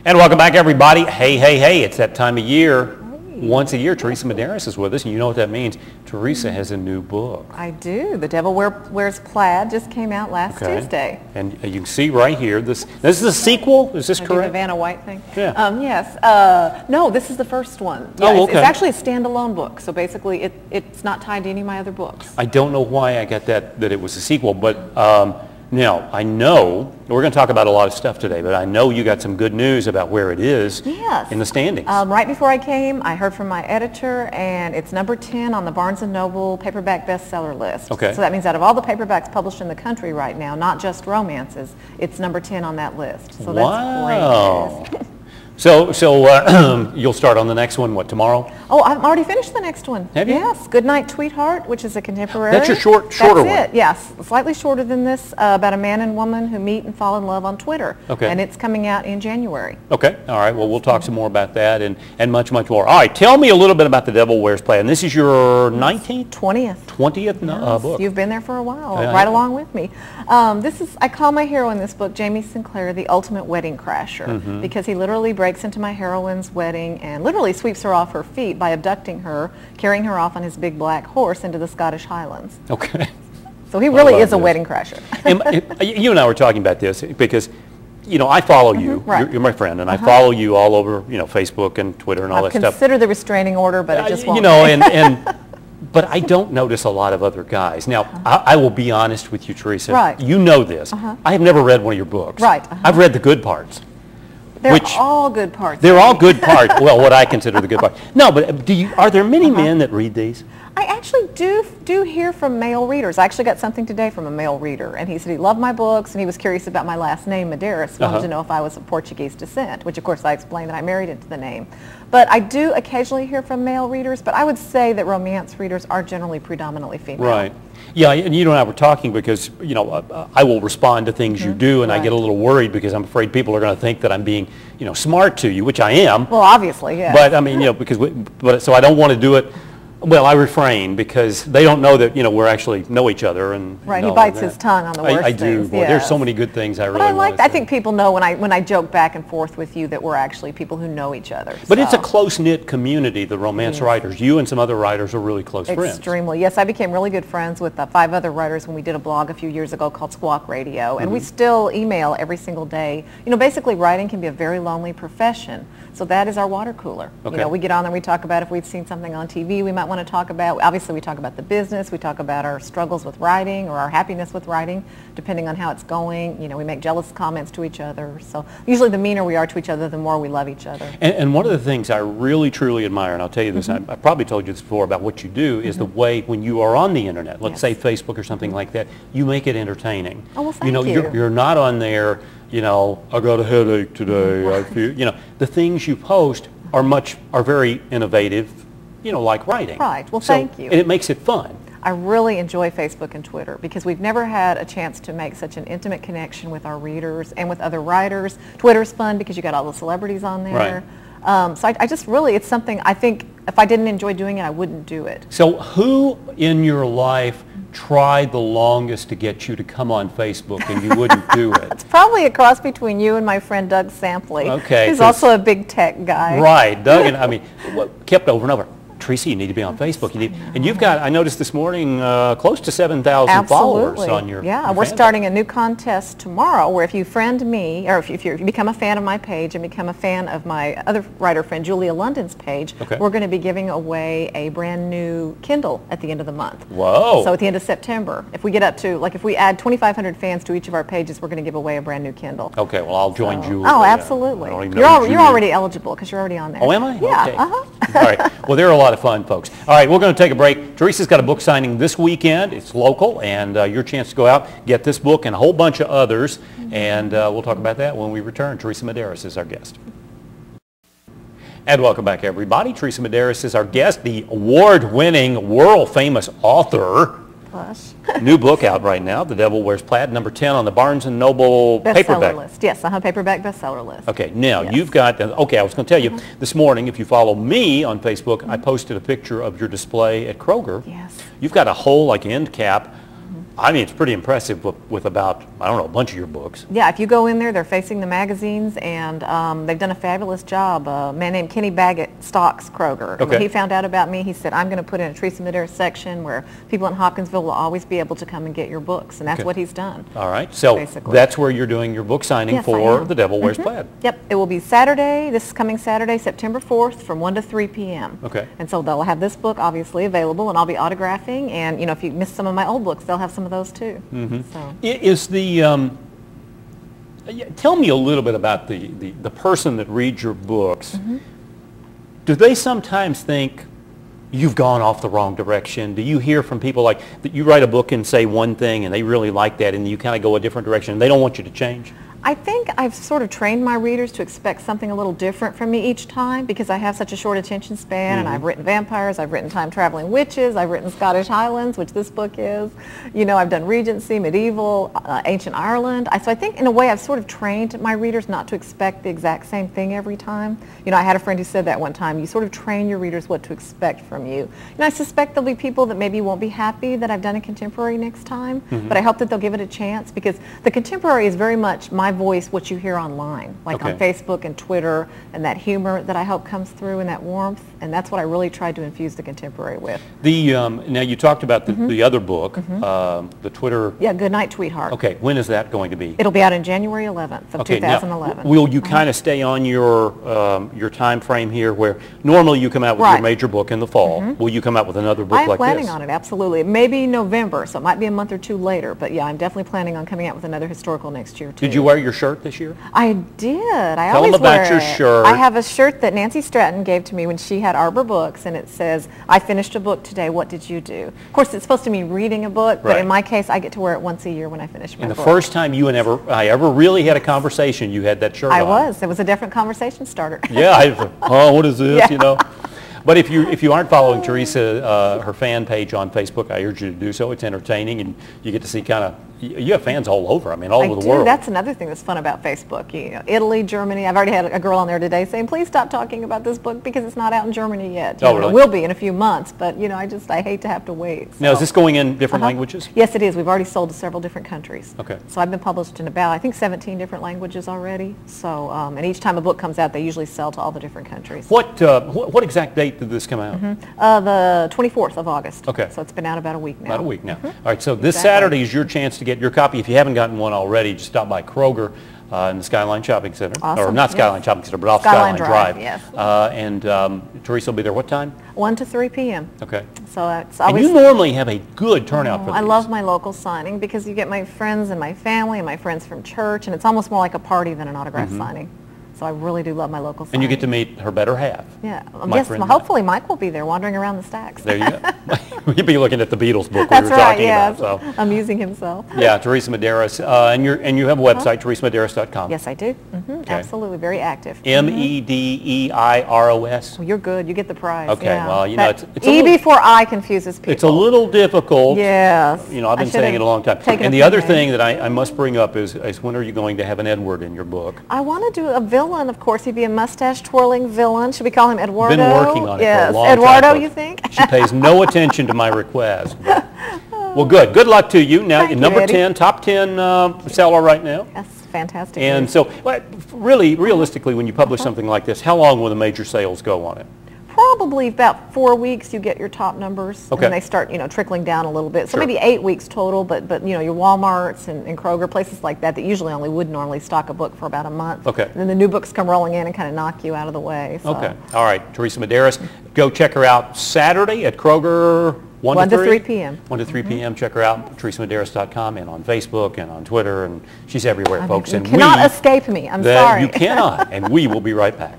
And welcome back, everybody. Hey, hey, hey, it's that time of year. Once a year, Teresa Medeiros is with us, and you know what that means. Teresa has a new book. I do. The Devil Wears Plaid just came out last Tuesday. And you can see right here, this is a sequel? Is this correct? The Vanna White thing? Yeah. Yes. No, this is the first one. Yeah, oh, okay. It's actually a standalone book, so basically it's not tied to any of my other books. I don't know why I got that it was a sequel, but now, I know, we're going to talk about a lot of stuff today, but I know you got some good news about where it is in the standings. Right before I came, I heard from my editor, and it's number 10 on the Barnes & Noble paperback bestseller list. Okay. So that means out of all the papaperbacks published in the country right now, not just romances, it's number 10 on that list. So that's great news. So you'll start on the next one, what, tomorrow? Oh, I've already finished the next one. Have you? Yes, Goodnight, Tweetheart, which is a contemporary. That's your shorter one. That's it, yes. Slightly shorter than this, about a man and woman who meet and fall in love on Twitter. Okay. And it's coming out in January. Okay, all right. Well, we'll talk some more about that and much, much more. All right, tell me a little bit about The Devil Wears Plaid. And this is your 19th? 20th. 20th book. You've been there for a while, right along with me. I call my hero in this book, Jamie Sinclair, the ultimate wedding crasher, because he literally breaks into my heroine's wedding and literally sweeps her off her feet by abducting her, carrying her off on his big black horse into the Scottish Highlands. Okay. So he really is a wedding crasher. You and I were talking about this because, you know, I follow you. Right. You're my friend, and I follow you all over, you know, Facebook and Twitter and all that stuff. Consider the restraining order, but it just won't. You know, but I don't notice a lot of other guys. Now, I will be honest with you, Teresa. Right. You know this. I have never read one of your books. Right. I've read the good parts. They're all good parts. They're all good parts. Well, what I consider the good parts. No, but are there many men that read these? I actually do hear from male readers. I actually got something today from a male reader, and he said he loved my books, and he was curious about my last name, Medeiros, wanted to know if I was of Portuguese descent, which of course I explained that I married into the name. But I do occasionally hear from male readers, but I would say that romance readers are generally predominantly female. Right. Yeah, and you and I were talking because, you know, I will respond to things you do, and I get a little worried because I'm afraid people are going to think that I'm being, you know, smart to you, which I am. Well, obviously, yeah. But I mean, you know, so I don't want to do it. Well, I refrain because they don't know that, you know, we're actually know each other and right. He bites his tongue on the worst I do. things. Boy, there's so many good things I really want to say. I think people know when I joke back and forth with you that we're actually people who know each other. But it's a close-knit community, the romance writers. You and some other writers are really close friends. Extremely. Yes, I became really good friends with 5 other writers when we did a blog a few years ago called Squawk Radio, and we still email every single day. You know, basically writing can be a very lonely profession. So that is our water cooler. Okay. You know, we get on there, we talk about if we've seen something on TV we might want to talk about. Obviously, we talk about the business, we talk about our struggles with writing or our happiness with writing, depending on how it's going. You know, we make jealous comments to each other. So usually the meaner we are to each other, the more we love each other. And one of the things I really, truly admire, and I'll tell you this, I probably told you this before about what you do, is the way when you are on the internet, let's say Facebook or something like that, you make it entertaining. Oh, well, thank you. You're not on there, you know, I got a headache today. I feel, you know, the things you post are very innovative, you know, like writing. Right. Well, thank you. And it makes it fun. I really enjoy Facebook and Twitter because we've never had a chance to make such an intimate connection with our readers and with other writers. Twitter's fun because you got all the celebrities on there. Right. So I just really, it's something I think if I didn't enjoy doing it, I wouldn't do it. So who in your life tried the longest to get you to come on Facebook and you wouldn't do it? It's probably a cross between you and my friend Doug Sampley. Okay. He's also a big tech guy. Right. Doug, and I mean, kept over and over. Teresa, you need to be on Facebook. And you've got, I noticed this morning, close to 7,000 followers on your we're starting a new contest tomorrow where if you friend me, or if you become a fan of my page and become a fan of my other writer friend, Julia London's page, we're going to be giving away a brand new Kindle at the end of the month. Whoa. So at the end of September, if we get up to, like if we add 2,500 fans to each of our pages, we're going to give away a brand new Kindle. Okay, well I'll join Julia. Oh, absolutely. You're already eligible because you're already on there. Oh, am I? Yeah. Okay. All right. Well, they're a lot of fun, folks. All right, we're going to take a break. Teresa's got a book signing this weekend. It's local, and your chance to go out, get this book and a whole bunch of others, and we'll talk about that when we return. Teresa Medeiros is our guest. And welcome back, everybody. Teresa Medeiros is our guest, the award-winning, world-famous author. New book out right now, The Devil Wears Plaid, number 10 on the Barnes & Noble paperback list. Yes, paperback bestseller list. Okay, now you've got, okay, I was going to tell you, this morning, if you follow me on Facebook, I posted a picture of your display at Kroger. Yes. You've got a whole, like, end cap I mean, it's pretty impressive with about, I don't know, a bunch of your books. Yeah, if you go in there, they're facing the magazines, and they've done a fabulous job. A man named Kenny Baggett stocks Kroger. Okay. When he found out about me, he said, I'm going to put in a Teresa Medeiros section where people in Hopkinsville will always be able to come and get your books, and that's Okay. what he's done. All right, so Basically. that's where you're doing your book signing Yes, I for am. The Devil Wears Plaid. Yep, it will be Saturday, this coming Saturday, September 4th from 1 to 3 p.m. Okay. And so they'll have this book obviously available, and I'll be autographing, and you know, if you missed some of my old books, they'll have some of those too. So. Is the, tell me a little bit about the person that reads your books. Do they sometimes think you've gone off the wrong direction? Do you hear from people like that you write a book and say one thing and they really like that and you kind of go a different direction and they don't want you to change? I think I've sort of trained my readers to expect something a little different from me each time because I have such a short attention span, and I've written vampires, I've written time-traveling witches, I've written Scottish Highlands, which this book is. You know, I've done Regency, medieval, ancient Ireland. So I think in a way I've sort of trained my readers not to expect the exact same thing every time. You know, I had a friend who said that one time, you sort of train your readers what to expect from you. And I suspect there'll be people that maybe won't be happy that I've done a contemporary next time, but I hope that they'll give it a chance because the contemporary is very much my voice, what you hear online, like on Facebook and Twitter, and that humor that I hope comes through and that warmth, and that's what I really tried to infuse the contemporary with. The now you talked about the other book, the Twitter. Yeah, Goodnight, Tweetheart. Okay, when is that going to be? It'll be out in January 11th of 2011. Now, will you kind of stay on your time frame here where normally you come out with your major book in the fall? Will you come out with another book like this? I'm planning on it, absolutely. Maybe November, so it might be a month or two later, but yeah, I'm definitely planning on coming out with another historical next year too. Did you wear your shirt this year? I did. I Tell always them about wear your it. shirt. I have a shirt that Nancy Stratton gave to me when she had Arbor Books, and it says, I finished a book today, what did you do? Of course, it's supposed to mean reading a book, but in my case, I get to wear it once a year when I finish my book. And the first time you and I ever really had a conversation, you had that shirt on. It was a different conversation starter. Yeah, what is this, you know? But if you aren't following Teresa, her fan page on Facebook, I urge you to do so. It's entertaining, and you get to see kind of, you have fans all over. I mean, all over the world. That's another thing that's fun about Facebook. You know, Italy, Germany. I've already had a girl on there today saying, please stop talking about this book because it's not out in Germany yet. You know, really? It will be in a few months, but you know, I hate to have to wait. So. Now, is this going in different languages? Yes, it is. We've already sold to several different countries. Okay. So I've been published in about, I think, 17 different languages already. So, and each time a book comes out, they usually sell to all the different countries. What exact date did this come out? The 24th of August. Okay. So it's been out about a week now. About a week now. All right, so this Saturday is your chance to get your copy. If you haven't gotten one already, just stop by Kroger in the Skyline Shopping Center. Awesome. Or not Skyline Shopping Center, but off Skyline Drive. Yes. And Teresa will be there what time? 1 to 3 p.m. Okay. So it's always... And you normally have a good turnout for these. I love my local signing because you get my friends and my family and my friends from church, and it's almost more like a party than an autograph signing. So I really do love my local signing. And you get to meet her better half. Yeah. Yes, hopefully Mike will be there wandering around the stacks. There you go. You'll be looking at the Beatles book That's we were right, talking yes. about. So. Amusing himself. Yeah, Teresa Medeiros. And you have a website, teresamedeiros.com. Yes, I do. Okay. Absolutely. Very active. Medeiros? Well, you're good. You get the prize. Okay. Yeah. Well, you know, it's E before I confuses people. It's a little difficult. Yes. You know, I've been saying it a long time. And the other thing that I must bring up is when are you going to have an Edward in your book? I want to do a villain, of course. He'd be a mustache-twirling villain. Should we call him Eduardo? Been working on it for a long time. Eduardo, you think? She pays no attention to my request. Well, good. Good luck to you. Now, number 10, top 10 seller right now. That's fantastic. And so, really, realistically, when you publish something like this, how long will the major sales go on it? Probably about 4 weeks you get your top numbers, okay. And they start, you know, trickling down a little bit. So maybe 8 weeks total, but you know, your Walmarts and Kroger, places like that usually only would normally stock a book for about a month. Okay. And then the new books come rolling in and kind of knock you out of the way. So. Okay. All right. Teresa Medeiros, go check her out Saturday at Kroger. 1 to 3 p.m. 1 to 3 p.m. Check her out, teresamedeiros.com, and on Facebook and on Twitter, and she's everywhere, folks. You cannot escape me. I'm sorry. You cannot, and we will be right back.